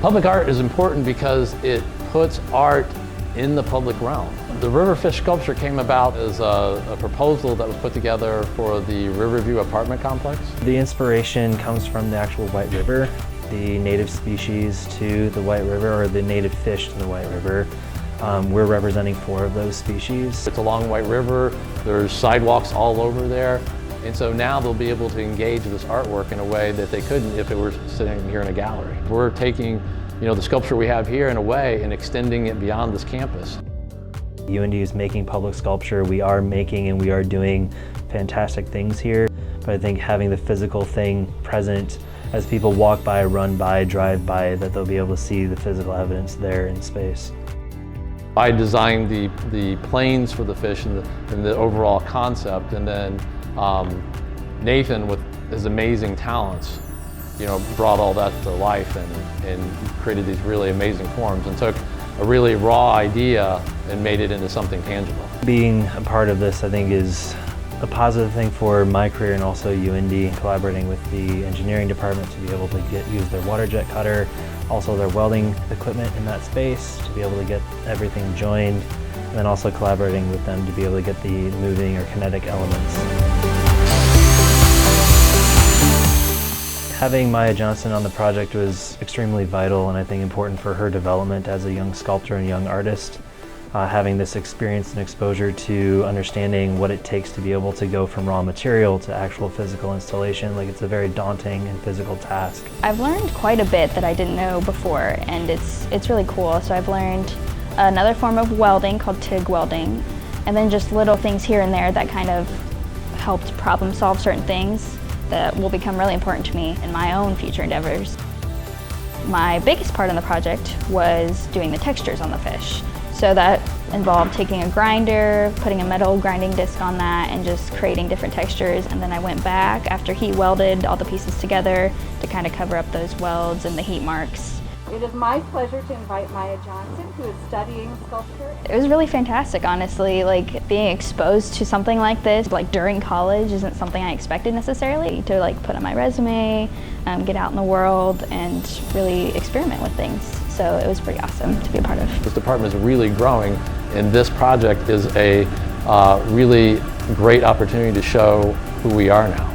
Public art is important because it puts art in the public realm. The riverfish sculpture came about as a proposal that was put together for the Riverview apartment complex. The inspiration comes from the actual White River, the native species to the White River, or the native fish to the White River. We're representing 4 of those species. It's along White River, there's sidewalks all over there, and so now they'll be able to engage this artwork in a way that they couldn't if it were sitting here in a gallery. We're taking, the sculpture we have here in a way and extending it beyond this campus. UIndy is making public sculpture. We are making and we are doing fantastic things here, but I think having the physical thing present as people walk by, run by, drive by, that they'll be able to see the physical evidence there in space. I designed the planes for the fish and the overall concept, and then Nathan, with his amazing talents, brought all that to life and created these really amazing forms and took a really raw idea and made it into something tangible. Being a part of this, I think, is a positive thing for my career and also UIndy, collaborating with the engineering department to be able to use their water jet cutter, also their welding equipment in that space to be able to get everything joined, and then also collaborating with them to be able to get the moving or kinetic elements. Having Maya Johnson on the project was extremely vital and I think important for her development as a young sculptor and young artist. Having this experience and exposure to understanding what it takes to be able to go from raw material to actual physical installation, it's a very daunting and physical task. I've learned quite a bit that I didn't know before, and it's really cool. So I've learned another form of welding called TIG welding, and then just little things here and there that kind of helped problem solve certain things that will become really important to me in my own future endeavors. My biggest part in the project was doing the textures on the fish. So that involved taking a grinder, putting a metal grinding disc on that, and just creating different textures. And then I went back after he welded all the pieces together to kind of cover up those welds and the heat marks. It is my pleasure to invite Maya Johnson, who is studying sculpture. It was really fantastic, honestly. Being exposed to something like this, during college, isn't something I expected necessarily. To put on my resume, get out in the world, and really experiment with things. So it was pretty awesome to be a part of. This department is really growing, and this project is a really great opportunity to show who we are now.